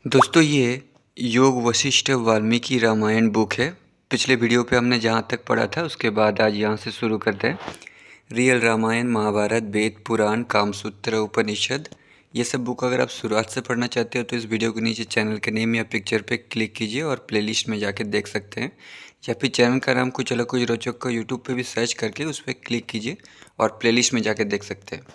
दोस्तों ये योग वशिष्ठ वाल्मीकि रामायण बुक है। पिछले वीडियो पे हमने जहाँ तक पढ़ा था उसके बाद आज यहाँ से शुरू करते हैं। रियल रामायण, महाभारत, वेद, पुराण, कामसूत्र, उपनिषद, ये सब बुक अगर आप शुरुआत से पढ़ना चाहते हो तो इस वीडियो के नीचे चैनल के नेम या पिक्चर पे क्लिक कीजिए और प्लेलिस्ट में जाके देख सकते हैं, या फिर चैनल का नाम कुछ अलग कुछ रोचक का यूट्यूब पे भी सर्च करके उस पर क्लिक कीजिए और प्लेलिस्ट में जाके देख सकते हैं।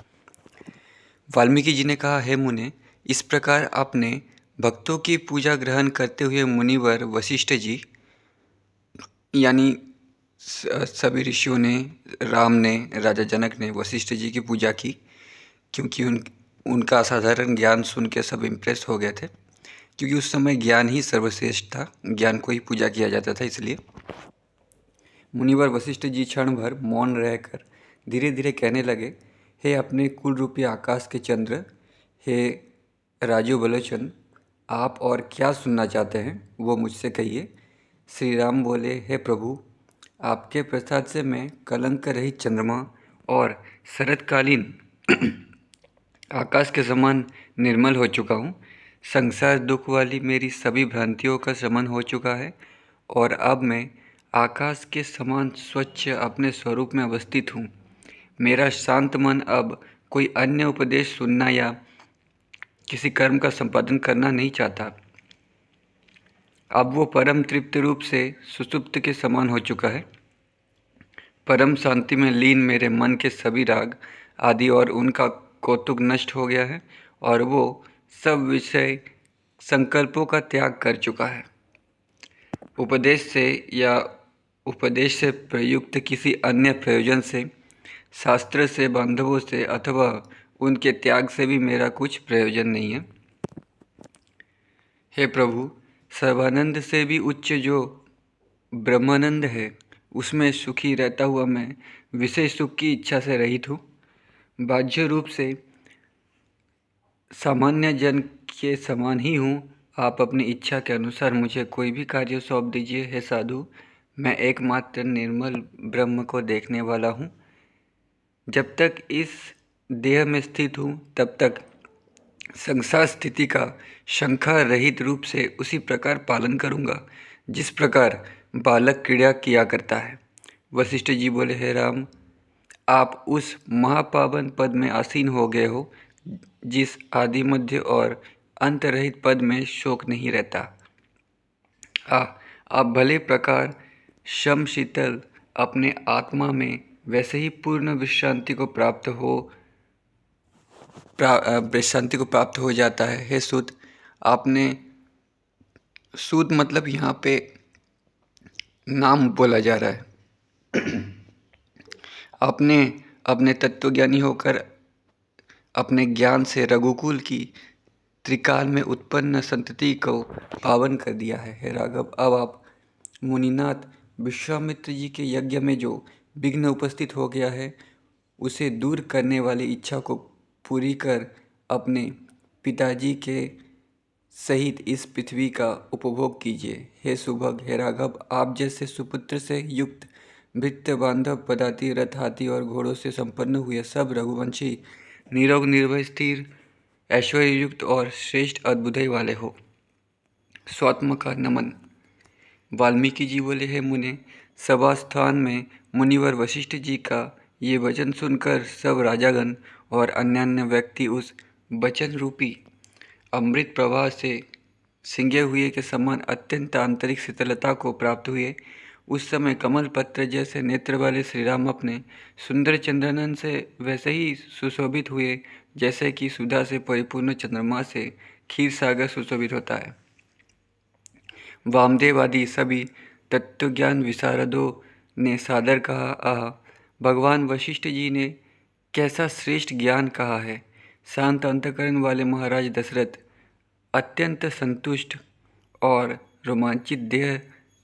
वाल्मीकि जी ने कहा, हे मुने, इस प्रकार आपने भक्तों की पूजा ग्रहण करते हुए मुनिवर वशिष्ठ जी यानी सभी ऋषियों ने, राम ने, राजा जनक ने वशिष्ठ जी की पूजा की, क्योंकि उनका असाधारण ज्ञान सुन के सब इम्प्रेस हो गए थे। क्योंकि उस समय ज्ञान ही सर्वश्रेष्ठ था, ज्ञान को ही पूजा किया जाता था। इसलिए मुनिवर वशिष्ठ जी क्षण भर मौन रहकर धीरे धीरे कहने लगे, हे अपने कुल रूपी आकाश के चंद्र, हे राजू बलोचन, आप और क्या सुनना चाहते हैं वो मुझसे कहिए। श्री राम बोले, हे प्रभु, आपके प्रसाद से मैं कलंक रहित चंद्रमा और शरतकालीन आकाश के समान निर्मल हो चुका हूँ। संसार दुख वाली मेरी सभी भ्रांतियों का शमन हो चुका है और अब मैं आकाश के समान स्वच्छ अपने स्वरूप में अवस्थित हूँ। मेरा शांत मन अब कोई अन्य उपदेश सुनना या किसी कर्म का संपादन करना नहीं चाहता। अब वो परम तृप्त रूप से सुसुप्त के समान हो चुका है। परम शांति में लीन मेरे मन के सभी राग आदि और उनका कौतुक नष्ट हो गया है और वो सब विषय संकल्पों का त्याग कर चुका है। उपदेश से या उपदेश से प्रयुक्त किसी अन्य प्रयोजन से, शास्त्र से, बांधवों से अथवा उनके त्याग से भी मेरा कुछ प्रयोजन नहीं है। हे प्रभु, सर्वानंद से भी उच्च जो ब्रह्मानंद है, उसमें सुखी रहता हुआ मैं विषय सुख की इच्छा से रहित हूँ। बाह्य रूप से सामान्य जन के समान ही हूँ। आप अपनी इच्छा के अनुसार मुझे कोई भी कार्य सौंप दीजिए। हे साधु, मैं एकमात्र निर्मल ब्रह्म को देखने वाला हूँ। जब तक इस देह में स्थित हूँ तब तक संसार स्थिति का शंका रहित रूप से उसी प्रकार पालन करूँगा जिस प्रकार बालक क्रीड़ा किया करता है। वशिष्ठ जी बोले, हे राम, आप उस महापावन पद में आसीन हो गए हो जिस आदि, मध्य और अंत रहित पद में शोक नहीं रहता। आप भले प्रकार शम शीतल अपने आत्मा में वैसे ही पूर्ण विश्रांति को प्राप्त हो जाता है। हे सूत, आपने, सूत मतलब यहाँ पे नाम बोला जा रहा है। आपने अपने तत्वज्ञानी होकर अपने ज्ञान से रघुकुल की त्रिकाल में उत्पन्न संतति को पावन कर दिया है। हे राघव, अब आप मुनिनाथ विश्वामित्र जी के यज्ञ में जो विघ्न उपस्थित हो गया है उसे दूर करने वाली इच्छा को पूरी कर अपने पिताजी के सहित इस पृथ्वी का उपभोग कीजिए। हे सुभग, हे राघव, आप जैसे सुपुत्र से युक्त भृत्य बांधव पदाति रथ हाथी और घोड़ों से संपन्न हुए सब रघुवंशी निरोग निर्भय स्थिर ऐश्वर्य युक्त और श्रेष्ठ अद्भुदय वाले हो। स्वात्म का नमन। वाल्मीकि जी बोले, हे मुने, सभा स्थान में मुनिवर वशिष्ठ जी का ये वचन सुनकर सब राजागण और अन्यान्य व्यक्ति उस वचन रूपी अमृत प्रवाह से सिंगे हुए के समान अत्यंत आंतरिक शीतलता को प्राप्त हुए। उस समय कमल पत्र जैसे नेत्र वाले श्री राम अपने सुंदर चंद्रनयन से वैसे ही सुशोभित हुए जैसे कि सुधा से परिपूर्ण चंद्रमा से क्षीर सागर सुशोभित होता है। वामदेव आदि सभी तत्वज्ञान विशारदों ने सादर कहा, आह, भगवान वशिष्ठ जी ने कैसा श्रेष्ठ ज्ञान कहा है। शांत अंतकरण वाले महाराज दशरथ अत्यंत संतुष्ट और रोमांचित देह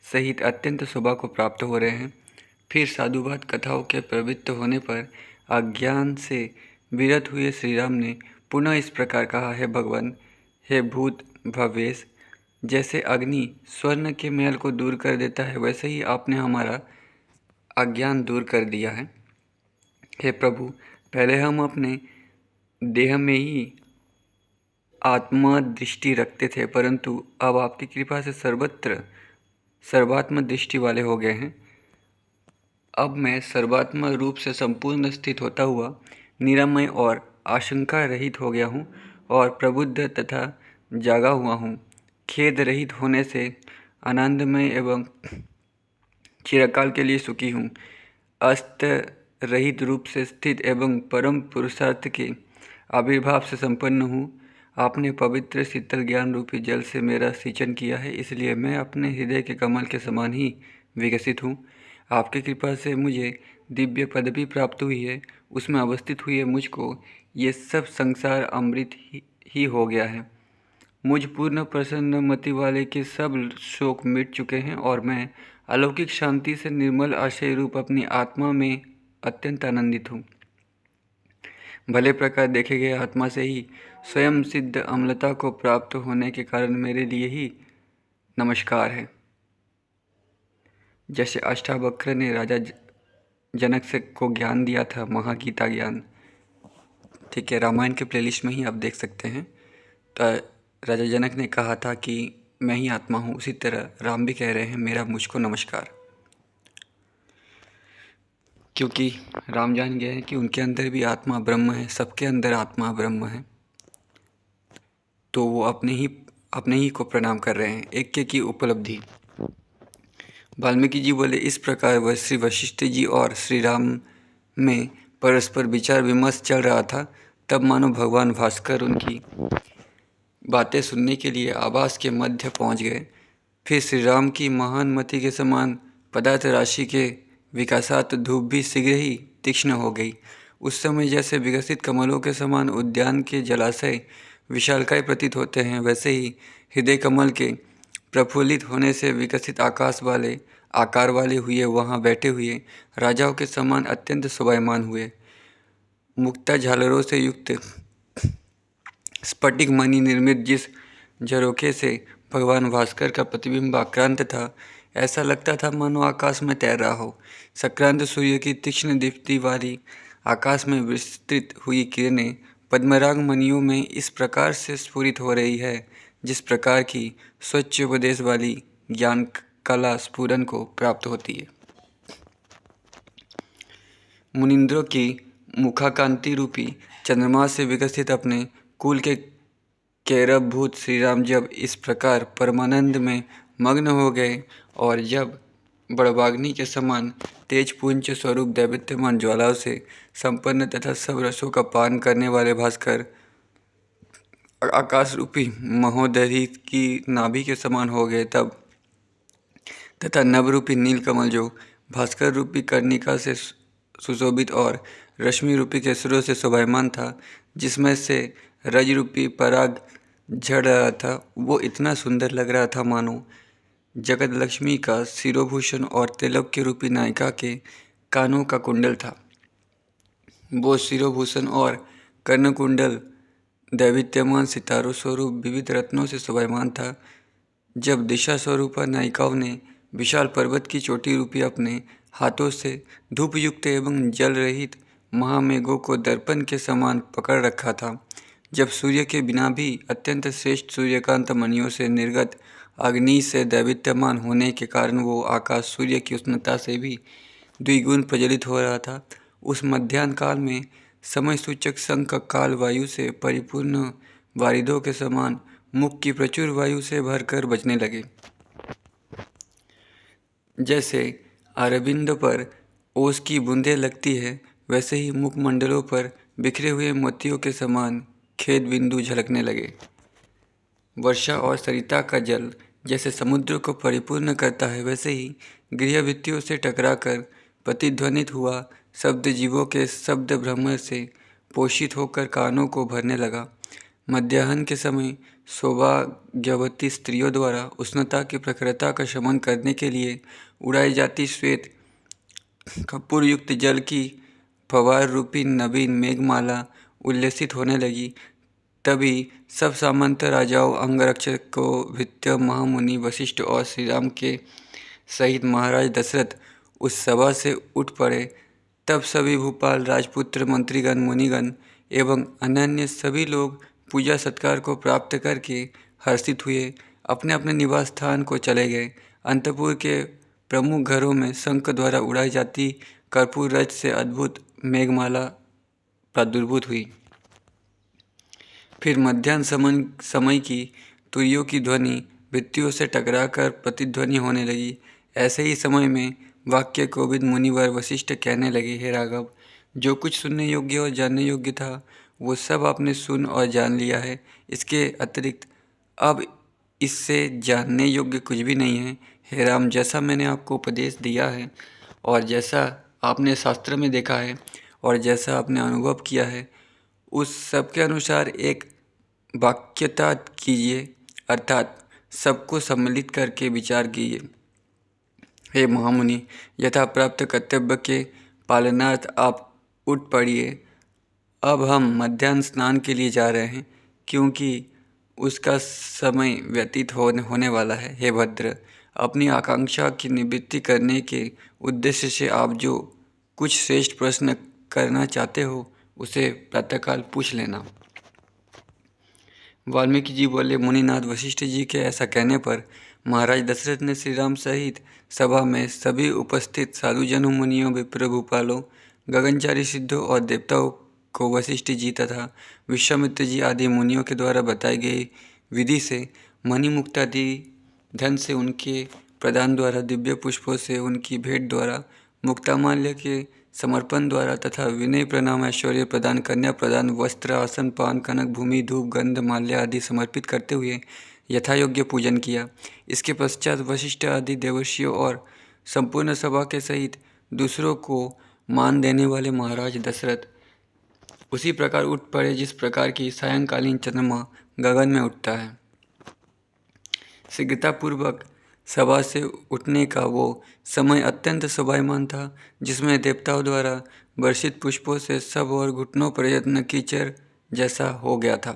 सहित अत्यंत शोभा को प्राप्त हो रहे हैं। फिर साधुवाद कथाओं के प्रवृत्त होने पर अज्ञान से विरत हुए श्री राम ने पुनः इस प्रकार कहा, है भगवान, हे भूत भवेश, जैसे अग्नि स्वर्ण के मैल को दूर कर देता है वैसे ही आपने हमारा अज्ञान दूर कर दिया है। हे प्रभु, पहले हम अपने देह में ही आत्मा दृष्टि रखते थे, परंतु अब आपकी कृपा से सर्वत्र सर्वात्म दृष्टि वाले हो गए हैं। अब मैं सर्वात्म रूप से संपूर्ण स्थित होता हुआ निरामय और आशंका रहित हो गया हूँ और प्रबुद्ध तथा जागा हुआ हूँ। खेद रहित होने से आनंदमय एवं चिरकाल के लिए सुखी हूँ। अस्त रहित रूप से स्थित एवं परम पुरुषार्थ के आविर्भाव से संपन्न हूँ। आपने पवित्र शीतल ज्ञान रूपी जल से मेरा सिंचन किया है, इसलिए मैं अपने हृदय के कमल के समान ही विकसित हूँ। आपकी कृपा से मुझे दिव्य पदवी प्राप्त हुई है, उसमें अवस्थित हुए मुझको ये सब संसार अमृत ही हो गया है। मुझ पूर्ण प्रसन्न मति वाले के सब शोक मिट चुके हैं और मैं अलौकिक शांति से निर्मल आशय रूप अपनी आत्मा में अत्यंत आनंदित हूँ। भले प्रकार देखे गए आत्मा से ही स्वयं सिद्ध अमलता को प्राप्त होने के कारण मेरे लिए ही नमस्कार है। जैसे अष्टावक्र ने राजा जनक से को ज्ञान दिया था, महागीता ज्ञान, ठीक है, रामायण के प्लेलिस्ट में ही आप देख सकते हैं। तो राजा जनक ने कहा था कि मैं ही आत्मा हूँ, उसी तरह राम भी कह रहे हैं मेरा मुझको नमस्कार, क्योंकि राम जान गए हैं कि उनके अंदर भी आत्मा ब्रह्म है, सबके अंदर आत्मा ब्रह्म है। तो वो अपने ही को प्रणाम कर रहे हैं, ऐक्य की उपलब्धि। वाल्मीकि जी बोले, इस प्रकार वह श्री वशिष्ठ जी और श्री राम में परस्पर विचार विमर्श चल रहा था। तब मानो भगवान भास्कर उनकी बातें सुनने के लिए आवास के मध्य पहुंच गए। फिर श्री राम की महान मति के समान पदार्थ राशि के विकासात धूप भी शीघ्र ही तीक्ष्ण हो गई। उस समय जैसे विकसित कमलों के समान उद्यान के जलाशय विशालकाय प्रतीत होते हैं, वैसे ही हृदय कमल के प्रफुल्लित होने से विकसित आकार वाले हुए वहाँ बैठे हुए राजाओं के समान अत्यंत शोभायमान हुए। मुक्ता झालरों से युक्त स्फटिक मणि निर्मित जिस झरोखे से भगवान भास्कर का प्रतिबिंब आक्रांत था, ऐसा लगता था मानो आकाश में तैर रहा हो। संक्रांत सूर्य की तीक्ष्ण दीप्ति वाली आकाश में विस्तृत हुई किरणें पद्मराग मणियों में इस प्रकार से स्फुरित हो रही है, जिस प्रकार की स्वच्छ उपदेश वाली ज्ञान कला स्फुरन को प्राप्त होती है। मुनिंद्रों की मुखाकांति रूपी चंद्रमा से विकसित अपने कुल के कैरव भूत श्री राम जब इस प्रकार परमानंद में मग्न हो गए और जब बड़वाग्नि के समान तेज पुंज स्वरूप दैवत्यमान ज्वालाओं से संपन्न तथा सब रसों का पान करने वाले भास्कर आकाश रूपी महोदधि की नाभि के समान हो गए, तब तथा नवरूपी नीलकमल जो भास्कर रूपी कर्णिका से सुशोभित और रश्मि रूपी केसरों से शोभायमान था, जिसमें से रज रूपी पराग झड़ रहा था, वो इतना सुंदर लग रहा था मानो जगत लक्ष्मी का शिरोभूषण और तिलक के रूपी नायिका के कानों का कुंडल था। वो शिरोभूषण और कर्णकुंडल दैवित्यमान सितारों स्वरूप विविध रत्नों से शोभायमान था। जब दिशा स्वरूपा नायिकाओं ने विशाल पर्वत की चोटी रूपी अपने हाथों से धूप युक्त एवं जल रहित महामेघों को दर्पण के समान पकड़ रखा था, जब सूर्य के बिना भी अत्यंत श्रेष्ठ सूर्यकांत मणियों से निर्गत अग्नि से दैवित्यमान होने के कारण वो आकाश सूर्य की उष्णता से भी द्विगुण प्रज्वलित हो रहा था, उस मध्याह्न काल में समय सूचक शंख काल वायु से परिपूर्ण वारिधों के समान मुख की प्रचुर वायु से भरकर बजने लगे। जैसे अरविंद पर ओस की बूंदें लगती है, वैसे ही मुखमंडलों पर बिखरे हुए मोतियों के समान खेद बिंदु झलकने लगे। वर्षा और सरिता का जल जैसे समुद्र को परिपूर्ण करता है, वैसे ही गृहभित्तियों से टकराकर प्रतिध्वनित हुआ शब्द जीवों के शब्द भ्रमर से पोषित होकर कानों को भरने लगा। मध्याह्न के समय सौभाग्यवती स्त्रियों द्वारा उष्णता की प्रखरता का शमन करने के लिए उड़ाई जाती श्वेत कपूरयुक्त जल की फवार रूपी नवीन मेघमाला उल्लसित होने लगी। तभी सब सामंत राजाओं, अंगरक्षकों, भृत्य, महामुनि वशिष्ठ और श्री राम के सहित महाराज दशरथ उस सभा से उठ पड़े। तब सभी भूपाल, राजपुत्र, मंत्रीगण, मुनिगण एवं अन्य सभी लोग पूजा सत्कार को प्राप्त करके हर्षित हुए, अपने अपने निवास स्थान को चले गए। अंतपुर के प्रमुख घरों में शंख द्वारा उड़ाई जाती कर्पूर रज से अद्भुत मेघमाला प्रादुर्भूत हुई। फिर मध्याह्न समय की तुरियों की ध्वनि भित्तियों से टकराकर प्रतिध्वनि होने लगी। ऐसे ही समय में वाक्य कोविद मुनिवर वशिष्ठ कहने लगे, हे राघव, जो कुछ सुनने योग्य और जानने योग्य था वो सब आपने सुन और जान लिया है। इसके अतिरिक्त अब इससे जानने योग्य कुछ भी नहीं है। हे राम, जैसा मैंने आपको उपदेश दिया है और जैसा आपने शास्त्र में देखा है और जैसा आपने अनुभव किया है, उस सब के अनुसार एक वाक्यता कीजिए, अर्थात सबको सम्मिलित करके विचार कीजिए। हे महामुनि, यथा प्राप्त कर्तव्य के पालनार्थ आप उठ पड़िए। अब हम मध्याह्न स्नान के लिए जा रहे हैं, क्योंकि उसका समय व्यतीत होने वाला है। हे भद्र, अपनी आकांक्षा की निवृत्ति करने के उद्देश्य से आप जो कुछ श्रेष्ठ प्रश्न करना चाहते हो उसे प्रातःकाल पूछ लेना। वाल्मीकि जी बोले, मुनिनाथ वशिष्ठ जी के ऐसा कहने पर महाराज दशरथ ने श्री राम सहित सभा में सभी उपस्थित साधुजनों, मुनियों, विप्र, भूपालों, गगनचारी सिद्धों और देवताओं को वशिष्ठ जी तथा विश्वामित्र जी आदि मुनियों के द्वारा बताई गई विधि से मणिमुक्त आदि धन से उनके प्रदान द्वारा, दिव्य पुष्पों से उनकी भेंट द्वारा, मुक्तामाल्य के समर्पण द्वारा तथा विनय प्रणाम ऐश्वर्य प्रदान, कन्या प्रदान, वस्त्र, आसन, पान, कनक, भूमि, धूप, गंध, माल्य आदि समर्पित करते हुए यथायोग्य पूजन किया। इसके पश्चात वशिष्ठ आदि देवर्षियों और संपूर्ण सभा के सहित दूसरों को मान देने वाले महाराज दशरथ उसी प्रकार उठ पड़े जिस प्रकार की सायंकालीन चंद्रमा गगन में उठता है। शीघ्रतापूर्वक सभा से उठने का वो समय अत्यंत शोभायमान था, जिसमें देवताओं द्वारा वर्षित पुष्पों से सब और घुटनों प्रयत्न कीचड़ जैसा हो गया था।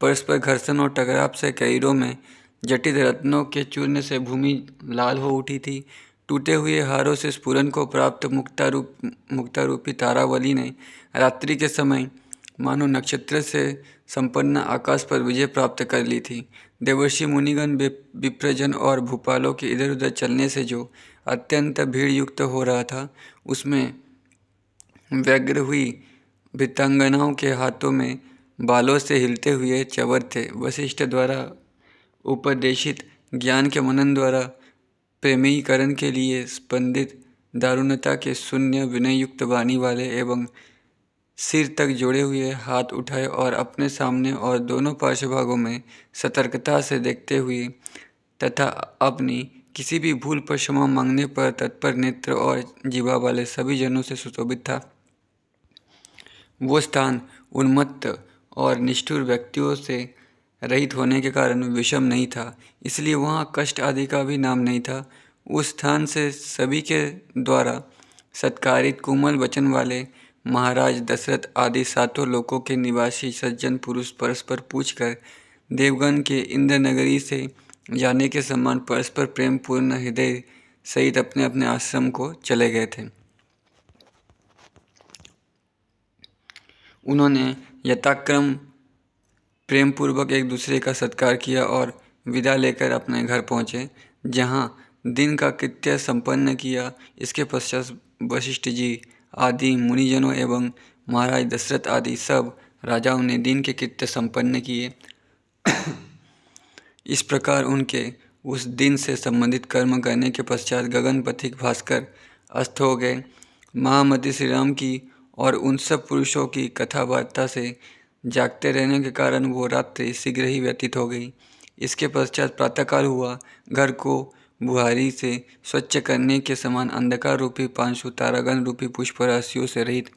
परस्पर घर्षण और टकराव से कईरों में जटित रत्नों के चूर्ण से भूमि लाल हो उठी थी। टूटे हुए हारों से स्फुरन को प्राप्त मुक्तारूपी तारावली ने रात्रि के समय मानो नक्षत्र से संपन्न आकाश पर विजय प्राप्त कर ली थी। देवर्षि, मुनिगण, विप्रजन और भूपालों के इधर उधर चलने से जो अत्यंत भीड़ युक्त हो रहा था, उसमें व्यग्र हुई भित्तांगनाओं के हाथों में बालों से हिलते हुए चवर थे। वशिष्ठ द्वारा उपदेशित ज्ञान के मनन द्वारा प्रेमीकरण के लिए स्पंदित दारुणता के शून्य विनययुक्त वाणी वाले एवं सिर तक जोड़े हुए हाथ उठाए और अपने सामने और दोनों पार्श्वभागों में सतर्कता से देखते हुए तथा अपनी किसी भी भूल पर क्षमा मांगने पर तत्पर नेत्र और जीवा वाले सभी जनों से सुशोभित था। वो स्थान उन्मत्त और निष्ठुर व्यक्तियों से रहित होने के कारण विषम नहीं था, इसलिए वहाँ कष्ट आदि का भी नाम नहीं था। उस स्थान से सभी के द्वारा सत्कारित कोमल वचन वाले महाराज दशरथ आदि सातों लोकों के निवासी सज्जन पुरुष परस्पर पूछकर देवगण के इंद्र नगरी से जाने के समान परस्पर प्रेम पूर्ण हृदय सहित अपने अपने आश्रम को चले गए थे। उन्होंने यथाक्रम प्रेम पूर्वक एक दूसरे का सत्कार किया और विदा लेकर अपने घर पहुँचे, जहाँ दिन का कृत्य संपन्न किया। इसके पश्चात वशिष्ठ जी आदि मुनिजनों एवं महाराज दशरथ आदि सब राजाओं ने दिन के कृत्य संपन्न किए। इस प्रकार उनके उस दिन से संबंधित कर्म करने के पश्चात गगन पथिक भास्कर अस्त हो गए। महामति श्री राम की और उन सब पुरुषों की कथा वार्ता से जागते रहने के कारण वो रात्रि शीघ्र ही व्यतीत हो गई। इसके पश्चात प्रातःकाल हुआ। घर को बुहारी से स्वच्छ करने के समान अंधकार रूपी पांशु तारागण रूपी पुष्प राशियों से रहित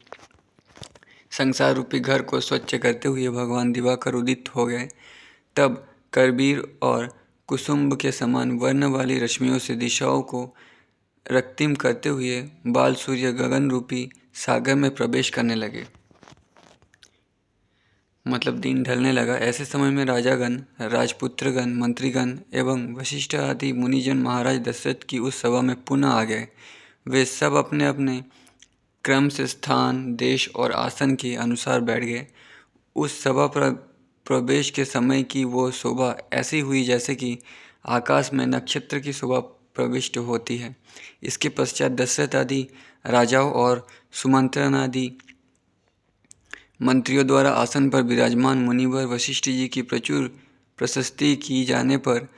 संसार रूपी घर को स्वच्छ करते हुए भगवान दिवाकर उदित हो गए। तब करबीर और कुसुम्भ के समान वर्ण वाली रश्मियों से दिशाओं को रक्तिम करते हुए बाल सूर्य गगन रूपी सागर में प्रवेश करने लगे, मतलब दिन ढलने लगा। ऐसे समय में राजागण, राजपुत्रगण, मंत्रीगण एवं वशिष्ठ आदि मुनिजन महाराज दशरथ की उस सभा में पुनः आ गए। वे सब अपने अपने क्रम से स्थान, देश और आसन के अनुसार बैठ गए। उस सभा प्रवेश के समय की वो शोभा ऐसी हुई जैसे कि आकाश में नक्षत्र की शोभा प्रविष्ट होती है। इसके पश्चात दशरथ आदि राजाओं और सुमंत्रण आदि मंत्रियों द्वारा आसन पर विराजमान मुनिवर वशिष्ठ जी की प्रचुर प्रशस्ति की जाने पर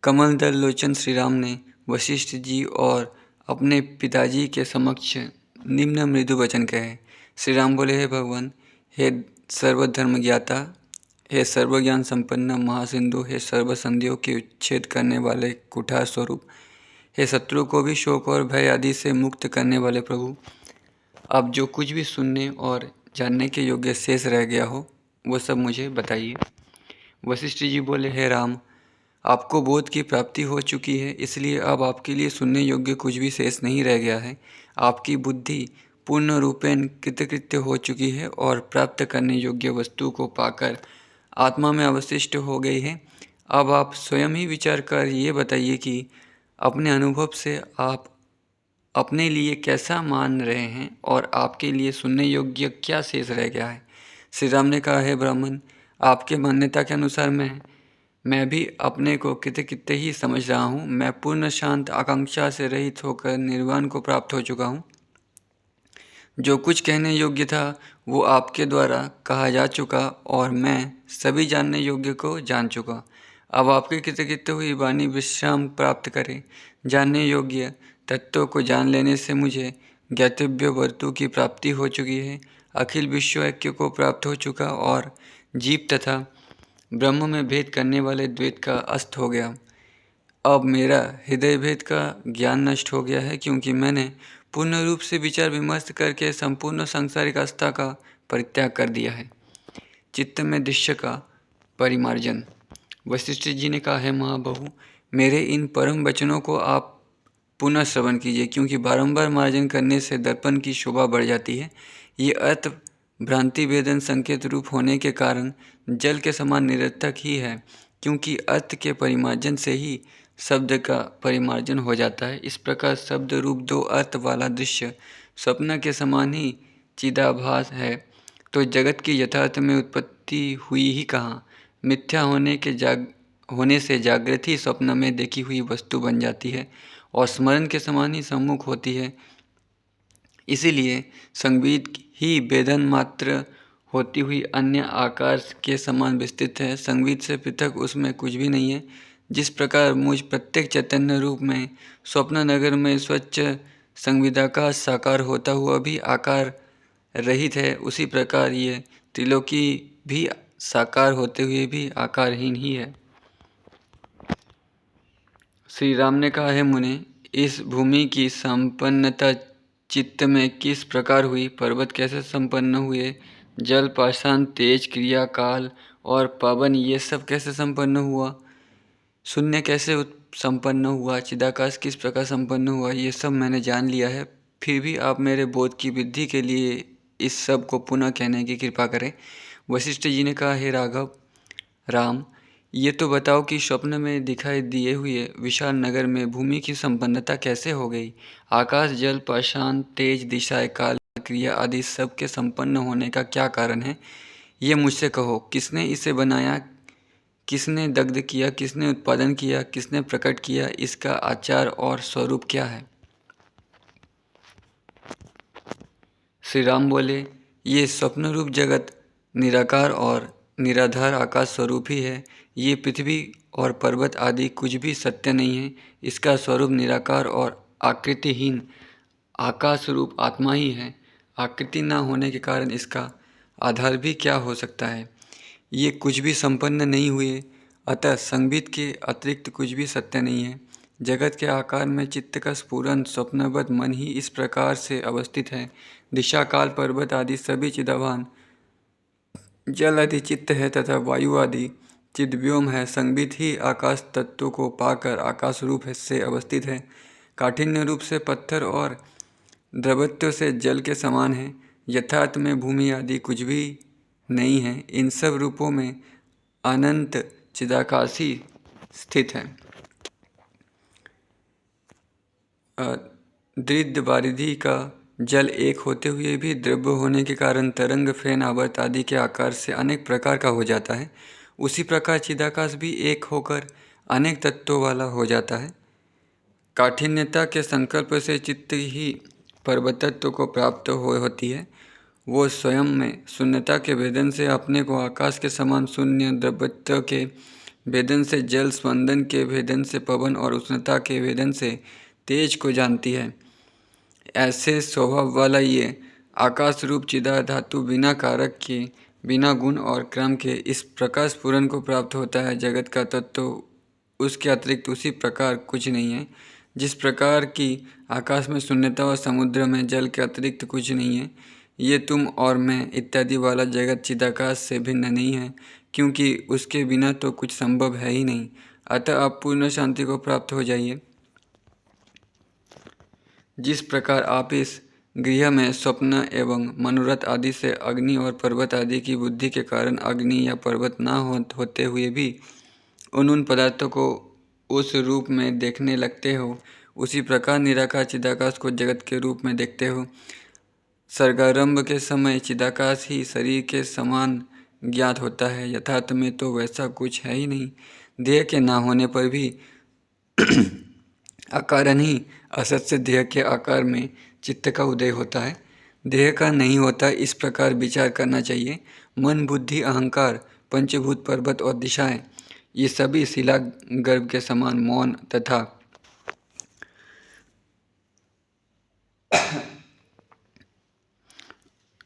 कमलदल लोचन श्री राम ने वशिष्ठ जी और अपने पिताजी के समक्ष निम्न मृदु वचन कहे। श्री राम बोले, हे भगवान, हे सर्वधर्म ज्ञाता, हे सर्वज्ञान संपन्न महासिंधु, हे सर्व संधियों के उच्छेद करने वाले कुठार स्वरूप, हे शत्रु को भी शोक और भय आदि से मुक्त करने वाले प्रभु, अब जो कुछ भी सुनने और जानने के योग्य शेष रह गया हो वो सब मुझे बताइए। वशिष्ठ जी बोले, हे राम, आपको बोध की प्राप्ति हो चुकी है, इसलिए अब आपके लिए सुनने योग्य कुछ भी शेष नहीं रह गया है। आपकी बुद्धि पूर्ण रूपेण कृतकृत्य हो चुकी है और प्राप्त करने योग्य वस्तु को पाकर आत्मा में अवशिष्ट हो गई है। अब आप स्वयं ही विचार कर ये बताइए कि अपने अनुभव से आप अपने लिए कैसा मान रहे हैं और आपके लिए सुनने योग्य क्या शेष रह गया है। श्री राम ने कहा, है ब्राह्मण, आपके मान्यता के अनुसार मैं भी अपने को कृत्य ही समझ रहा हूँ। मैं पूर्ण शांत आकांक्षा से रहित होकर निर्वाण को प्राप्त हो चुका हूँ। जो कुछ कहने योग्य था वो आपके द्वारा कहा जा चुका और मैं सभी जानने योग्य को जान चुका। अब आपकी कृतकृत्य हुई वाणी विश्राम प्राप्त करे। जानने योग्य तत्वों को जान लेने से मुझे ज्ञातव्य वस्तु की प्राप्ति हो चुकी है। अखिल विश्व ऐक्य को प्राप्त हो चुका और जीव तथा ब्रह्म में भेद करने वाले द्वैत का अस्त हो गया। अब मेरा हृदय भेद का ज्ञान नष्ट हो गया है, क्योंकि मैंने पूर्ण रूप से विचार विमर्श करके संपूर्ण सांसारिक आस्था का परित्याग कर दिया है। चित्त में दृश्य का परिमार्जन। वशिष्ठ जी ने कहा, है महाबहु, मेरे इन परम वचनों को आप पुनः श्रवण कीजिए, क्योंकि बारंबार मार्जन करने से दर्पण की शोभा बढ़ जाती है। ये अर्थ भ्रांति वेदन संकेत रूप होने के कारण जल के समान निरर्थक ही है, क्योंकि अर्थ के परिमार्जन से ही शब्द का परिमार्जन हो जाता है। इस प्रकार शब्द रूप दो अर्थ वाला दृश्य स्वप्न के समान ही चिदाभास है, तो जगत की यथार्थ में उत्पत्ति हुई ही कहाँ। मिथ्या होने से जागृत ही स्वप्न में देखी हुई वस्तु बन जाती है और स्मरण के समान ही सम्मुख होती है। इसीलिए संगीत ही वेदन मात्र होती हुई अन्य आकार के समान विस्तृत है। संगीत से पृथक उसमें कुछ भी नहीं है। जिस प्रकार मुझ प्रत्येक चैतन्य रूप में स्वप्न नगर में स्वच्छ संविदा का साकार होता हुआ भी आकार रहित है, उसी प्रकार ये त्रिलोकी भी साकार होते हुए भी आकारहीन ही है। श्री राम ने कहा, है मुने, इस भूमि की संपन्नता चित्त में किस प्रकार हुई? पर्वत कैसे संपन्न हुए? जल, पाषाण, तेज, क्रिया, काल और पावन ये सब कैसे संपन्न हुआ? शून्य कैसे संपन्न हुआ? चिदाकाश किस प्रकार संपन्न हुआ? ये सब मैंने जान लिया है। फिर भी आप मेरे बोध की वृद्धि के लिए इस सब को पुनः कहने की कृपा करें। वशिष्ठ जी ने कहा, हे राघव राम, ये तो बताओ कि स्वप्न में दिखाई दिए हुए विशाल नगर में भूमि की संपन्नता कैसे हो गई? आकाश, जल, पाषाण, तेज, दिशाएं, काल, क्रिया आदि सब के संपन्न होने का क्या कारण है? ये मुझसे कहो। किसने इसे बनाया? किसने दग्ध किया? किसने उत्पादन किया? किसने प्रकट किया? इसका आचार और स्वरूप क्या है? श्री राम बोले, ये स्वप्न रूप जगत निराकार और निराधार आकाश स्वरूप ही है। ये पृथ्वी और पर्वत आदि कुछ भी सत्य नहीं है। इसका स्वरूप निराकार और आकृतिहीन आकाश रूप आत्मा ही है। आकृति न होने के कारण इसका आधार भी क्या हो सकता है? ये कुछ भी संपन्न नहीं हुए, अतः संबित के अतिरिक्त कुछ भी सत्य नहीं है। जगत के आकार में चित्त का स्फुरन स्वप्नवत मन ही इस प्रकार से अवस्थित है। दिशा, काल, पर्वत आदि सभी चिदाभान जल आदि चित्त है तथा वायु आदि चिद्व्योम है। संबित ही आकाश तत्व को पाकर आकाश रूप से अवस्थित है। काठिन्य रूप से पत्थर और द्रवत्व से जल के समान है। यथार्थ में भूमि आदि कुछ भी नहीं है। इन सब रूपों में अनंत चिदाकाशी स्थित है। दृढ़ बारिधि का जल एक होते हुए भी द्रव्य होने के कारण तरंग, फेन, आवर्त आदि के आकार से अनेक प्रकार का हो जाता है। उसी प्रकार चिदाकाश भी एक होकर अनेक तत्वों वाला हो जाता है। काठिन्यता के संकल्प से चित्त ही पर्वतत्व को प्राप्त होती है। वो स्वयं में शून्यता के भेदन से अपने को आकाश के समान शून्य, द्रव्यत्व के भेदन से जल, स्पंदन के भेदन से पवन और उष्णता के भेदन से तेज को जानती है। ऐसे स्वभाव वाला ये आकाश रूप चिदा धातु बिना कारक के, बिना गुण और क्रम के इस प्रकाश पूर्ण को प्राप्त होता है। जगत का तत्व उसके अतिरिक्त उसी प्रकार कुछ नहीं है। जिस प्रकार की आकाश में शून्यता और समुद्र में जल के अतिरिक्त कुछ नहीं है, ये तुम और मैं इत्यादि वाला जगत चिदाकाश से भिन्न नहीं है, क्योंकि उसके बिना तो कुछ संभव है ही नहीं। अतः आप पूर्ण शांति को प्राप्त हो जाइए। जिस प्रकार आप इस गृह में स्वप्न एवं मनोरथ आदि से अग्नि और पर्वत आदि की बुद्धि के कारण अग्नि या पर्वत न होते हुए भी उन पदार्थों को उस रूप में देखने लगते हो, उसी प्रकार निराकार चिदाकाश को जगत के रूप में देखते हो। सर्गारंभ के समय चिदाकाश ही शरीर के समान ज्ञात होता है। यथार्थ में तो वैसा कुछ है ही नहीं। देह के ना होने पर भी अकारण ही असत से देह के आकार में चित्त का उदय होता है। देह का नहीं होता, इस प्रकार विचार करना चाहिए। मन, बुद्धि, अहंकार, पंचभूत, पर्वत और दिशाएं, ये सभी शिला गर्भ के समान मौन तथा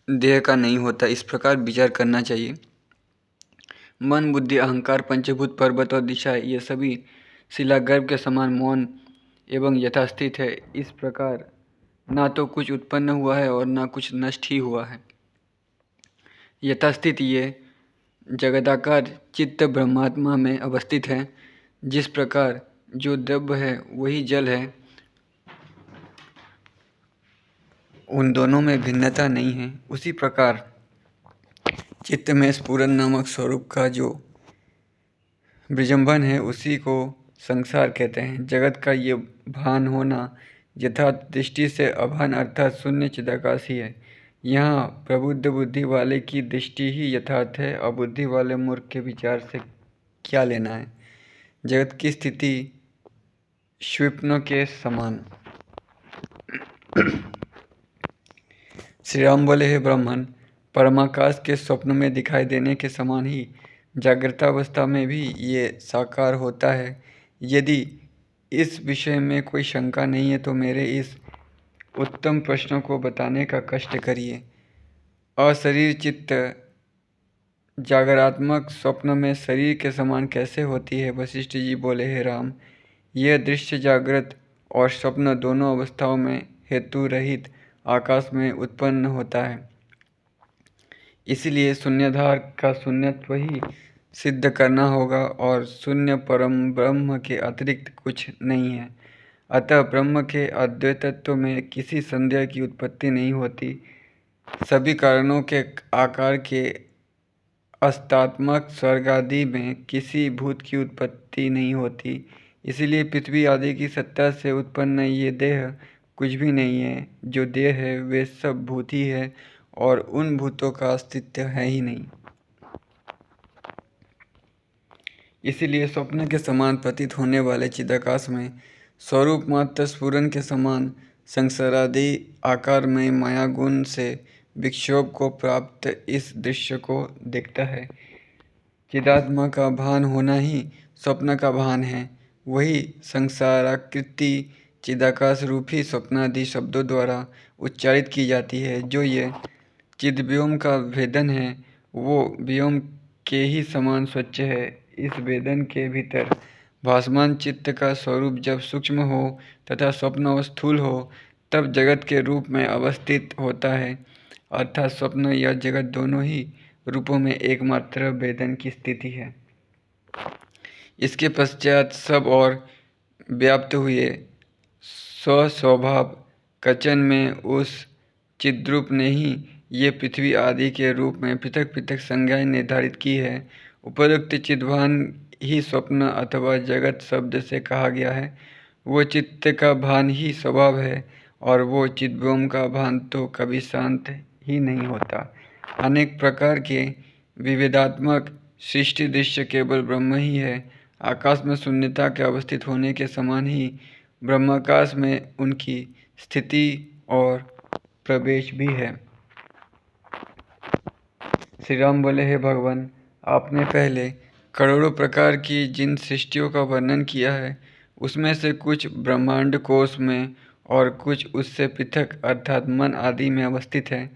देह का नहीं होता, इस प्रकार विचार करना चाहिए। मन, बुद्धि, अहंकार, पंचभूत, पर्वत और दिशाएं, ये सभी शिलागर्भ के समान मौन एवं यथास्थित है। इस प्रकार ना तो कुछ उत्पन्न हुआ है और ना कुछ नष्ट ही हुआ है। यथास्थित ये जगदाकार चित्त ब्रह्मात्मा में अवस्थित है। जिस प्रकार जो द्रव्य है वही जल है, उन दोनों में भिन्नता नहीं है, उसी प्रकार चित्त में स्फुरन नामक स्वरूप का जो विजंबन है उसी को संसार कहते हैं। जगत का ये भान होना यथार्थ दृष्टि से अभान अर्थात शून्य चिदाकाश ही है। यहाँ प्रबुद्ध बुद्धि वाले की दृष्टि ही यथार्थ है। अबुद्धि वाले मूर्ख के विचार से क्या लेना है। जगत की स्थिति स्वप्नों के समान। श्री राम बोले, हे ब्राह्मण, परमाकाश के स्वप्न में दिखाई देने के समान ही जागृतावस्था में भी ये साकार होता है। यदि इस विषय में कोई शंका नहीं है तो मेरे इस उत्तम प्रश्नों को बताने का कष्ट करिए। अशरीर चित्त जागरात्मक स्वप्न में शरीर के समान कैसे होती है। वशिष्ठ जी बोले, हे राम, यह दृश्य जागृत और स्वप्न दोनों अवस्थाओं में हेतु रहित आकाश में उत्पन्न होता है। इसलिए शून्याधार का शून्यत्व ही सिद्ध करना होगा और शून्य परम ब्रह्म के अतिरिक्त कुछ नहीं है। अतः ब्रह्म के अद्वैतत्व में किसी संदेह की उत्पत्ति नहीं होती। सभी कारणों के आकार के अस्तात्मक स्वर्ग आदि में किसी भूत की उत्पत्ति नहीं होती। इसलिए पृथ्वी आदि की सत्ता से उत्पन्न ये देह कुछ भी नहीं है। जो देह है वे सब भूत ही है और उन भूतों का अस्तित्व है ही नहीं। इसीलिए स्वप्न के समान प्रतीत होने वाले चिदाकाश में स्वरूप मात्र स्फुरन के समान संसारादि आकार में माया गुण से विक्षोभ को प्राप्त इस दृश्य को देखता है। चिदात्मा का भान होना ही स्वप्न का भान है। वही संसाराकृति चिदाकाश रूपी स्वप्नादि शब्दों द्वारा उच्चारित की जाती है। जो ये चिद्व्योम का भेदन है वो व्योम के ही समान स्वच्छ है। इस भेदन के भीतर भासमान चित्त का स्वरूप जब सूक्ष्म हो तथा स्वप्न स्थूल हो तब जगत के रूप में अवस्थित होता है। अर्थात स्वप्न या जगत दोनों ही रूपों में एकमात्र भेदन की स्थिति है। इसके पश्चात सब और व्याप्त हुए स्वस्वभाव कचन में उस चिद्रूप ने ही ये पृथ्वी आदि के रूप में पृथक पृथक संज्ञाएं निर्धारित की है। उपरोक्त चिद्भान ही स्वप्न अथवा जगत शब्द से कहा गया है। वो चित्त का भान ही स्वभाव है और वो चिद्व्योम का भान तो कभी शांत ही नहीं होता। अनेक प्रकार के विविधात्मक सृष्टि दृश्य केवल ब्रह्म ही है। आकाश में शून्यता के अवस्थित होने के समान ही ब्रह्माकाश में उनकी स्थिति और प्रवेश भी है। श्री राम बोले, हे भगवान, आपने पहले करोड़ों प्रकार की जिन सृष्टियों का वर्णन किया है उसमें से कुछ ब्रह्मांड कोश में और कुछ उससे पृथक अर्थात मन आदि में अवस्थित है,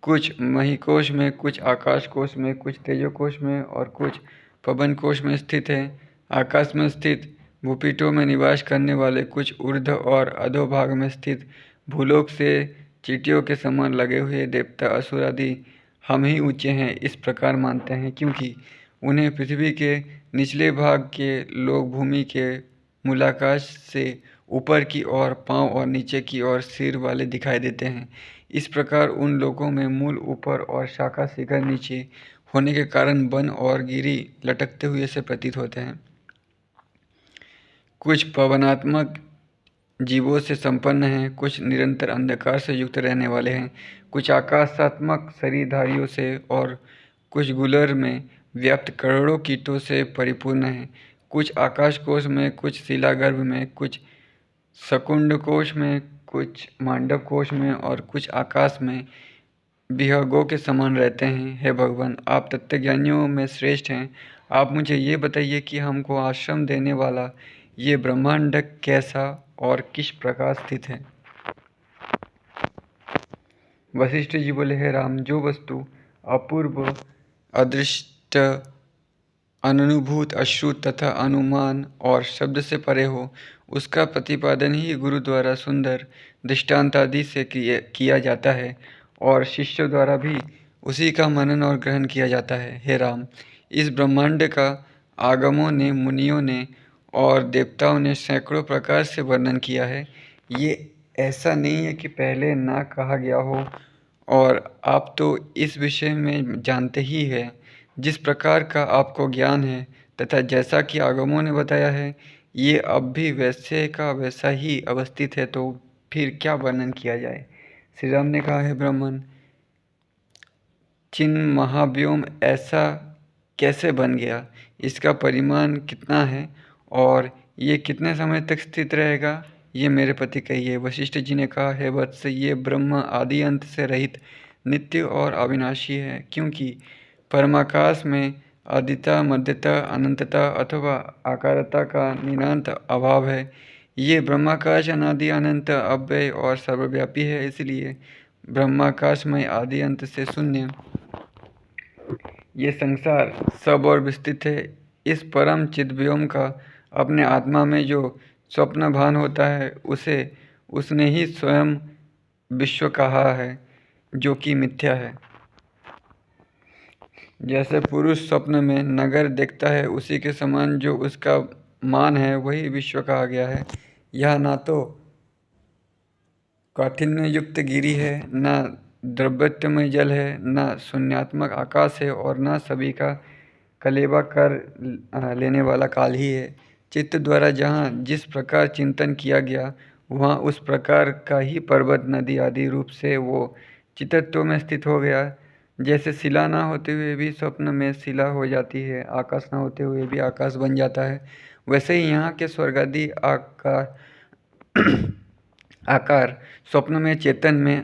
कुछ महिकोश में, कुछ आकाश कोश में, कुछ तेजोकोश में और कुछ पवन कोश में स्थित है। आकाश में स्थित भूपीठों में निवास करने वाले कुछ ऊर्ध्व और अधोभाग में स्थित भूलोक से चींटियों के समान लगे हुए देवता असुर आदि हम ही ऊंचे हैं इस प्रकार मानते हैं, क्योंकि उन्हें पृथ्वी के निचले भाग के लोग भूमि के मूलाकाश से ऊपर की ओर पांव और नीचे की ओर सिर वाले दिखाई देते हैं। इस प्रकार उन लोगों में मूल ऊपर और शाखा शिखर नीचे होने के कारण वन और गिरी लटकते हुए से प्रतीत होते हैं। कुछ पवनात्मक जीवों से संपन्न हैं, कुछ निरंतर अंधकार से युक्त रहने वाले हैं, कुछ आकाशात्मक शरीरधारियों से और कुछ गुलर में व्याप्त करोड़ों कीटों से परिपूर्ण हैं, कुछ आकाश कोश में, कुछ शिलागर्भ में, कुछ शकुंड कोश में, कुछ मांडव कोश में और कुछ आकाश में विहंगों के समान रहते हैं। हे भगवान, आप तत्वज्ञानियों में श्रेष्ठ हैं। आप मुझे ये बताइए कि हमको आश्रम देने वाला ये ब्रह्मांड कैसा और किस प्रकार स्थित है। वशिष्ठ जी बोले, हे राम, जो वस्तु अपूर्व, अदृष्ट, अनुभूत, अश्रुत तथा अनुमान और शब्द से परे हो, उसका प्रतिपादन ही गुरु द्वारा सुंदर दृष्टांत आदि से किया जाता है और शिष्यों द्वारा भी उसी का मनन और ग्रहण किया जाता है। हे राम, इस ब्रह्मांड का आगमों ने, मुनियों ने और देवताओं ने सैकड़ों प्रकार से वर्णन किया है। ये ऐसा नहीं है कि पहले ना कहा गया हो, और आप तो इस विषय में जानते ही हैं। जिस प्रकार का आपको ज्ञान है तथा जैसा कि आगमों ने बताया है, ये अब भी वैसे का वैसा ही अवस्थित है, तो फिर क्या वर्णन किया जाए। श्री राम ने कहा, है ब्राह्मण, चिन्ह महाव्योम ऐसा कैसे बन गया, इसका परिमाण कितना है और ये कितने समय तक स्थित रहेगा, ये मेरे पति कहिए। वशिष्ठ जी ने कहा, है वत्स, ये ब्रह्म आदि अंत से रहित नित्य और अविनाशी है, क्योंकि परमाकाश में आदिता, मध्यता, अनंतता अथवा आकारता का निरंतर अभाव है। ये ब्रह्माकाश अनादि, अनंत, अव्यय और सर्वव्यापी है, इसलिए ब्रह्माकाश में आदि अंत से शून्य ये संसार सब और विस्तृत है। इस परम चिद्व्योम का अपने आत्मा में जो स्वप्न भान होता है, उसे उसने ही स्वयं विश्व कहा है, जो कि मिथ्या है। जैसे पुरुष स्वप्न में नगर देखता है, उसी के समान जो उसका मान है वही विश्व कहा गया है। यह ना तो काठिन्य युक्त गिरी है, न द्रव्यमय जल है, न शून्यात्मक आकाश है और न सभी का कलेवा कर लेने वाला काल ही है। चित्त द्वारा जहाँ जिस प्रकार चिंतन किया गया, वहाँ उस प्रकार का ही पर्वत, नदी आदि रूप से वो चित्तत्व में स्थित हो गया। जैसे शिला ना होते हुए भी स्वप्न में शिला हो जाती है, आकाश ना होते हुए भी आकाश बन जाता है, वैसे ही यहाँ के स्वर्गादि आकार स्वप्न में चेतन में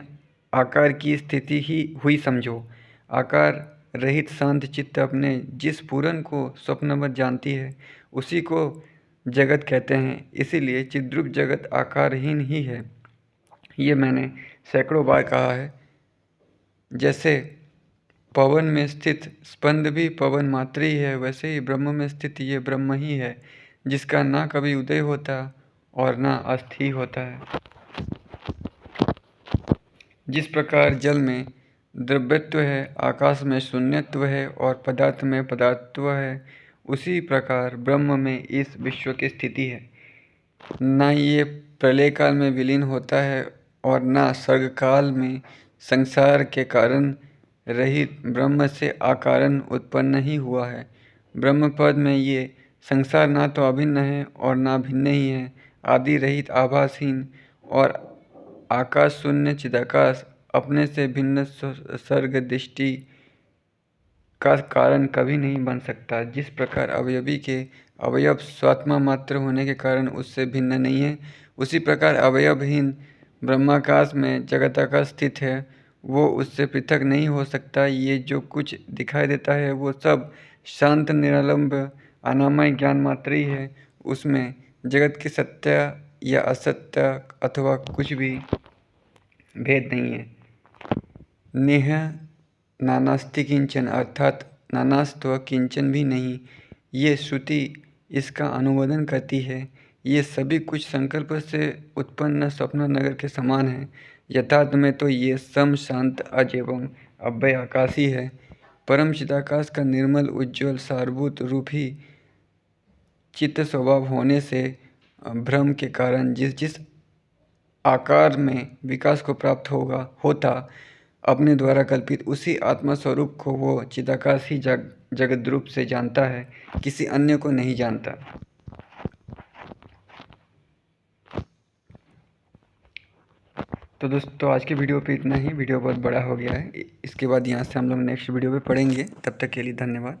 आकार की स्थिति ही हुई समझो। आकार रहित शांत चित्त अपने जिस पूरन को स्वप्नवत जानती है, उसी को जगत कहते हैं। इसीलिए चिद्रूप जगत आकारहीन ही है। ये मैंने सैकड़ों बार कहा है। जैसे पवन में स्थित स्पंद भी पवन मात्र ही है, वैसे ही ब्रह्म में स्थित ये ब्रह्म ही है, जिसका ना कभी उदय होता और ना अस्त ही होता है। जिस प्रकार जल में द्रव्यत्व है, आकाश में शून्यत्व है और पदार्थ में पदार्थत्व है, उसी प्रकार ब्रह्म में इस विश्व की स्थिति है। न ये प्रलय काल में विलीन होता है और न सर्ग काल में। संसार के कारण रहित ब्रह्म से आकारण उत्पन्न ही हुआ है। ब्रह्म पद में ये संसार ना तो अभिन्न है और ना भिन्न ही है, आदि रहित, आभासहीन और आकाश शून्य चिदाकाश अपने से भिन्न सर्ग दृष्टि का कारण कभी नहीं बन सकता। जिस प्रकार अवयवी के अवयव स्वात्मा मात्र होने के कारण उससे भिन्न नहीं है, उसी प्रकार अवयवहीन ब्रह्माकाश में जगताकाश स्थित है, वो उससे पृथक नहीं हो सकता। ये जो कुछ दिखाई देता है वो सब शांत निरालंब अनामय ज्ञान मात्र ही है। उसमें जगत की सत्य या असत्य अथवा कुछ भी भेद नहीं है। नेह नानास्ति किंचन अर्थात नानास्त्व किंचन भी नहीं, ये श्रुति इसका अनुमोदन करती है। ये सभी कुछ संकल्प से उत्पन्न स्वप्न नगर के समान है। यथार्थ में तो ये सम शांत अज एवं अव्यय आकाश ही है। परम चिदाकाश का निर्मल उज्ज्वल सारभूत रूप ही चित्त स्वभाव होने से भ्रम के कारण जिस जिस आकार में विकास को प्राप्त होता अपने द्वारा कल्पित उसी आत्मा स्वरूप को वो चिदाकाश ही जगत रूप से जानता है, किसी अन्य को नहीं जानता। तो दोस्तों आज के वीडियो पे इतना ही। वीडियो बहुत बड़ा हो गया है, इसके बाद यहाँ से हम लोग नेक्स्ट वीडियो पे पढ़ेंगे। तब तक के लिए धन्यवाद।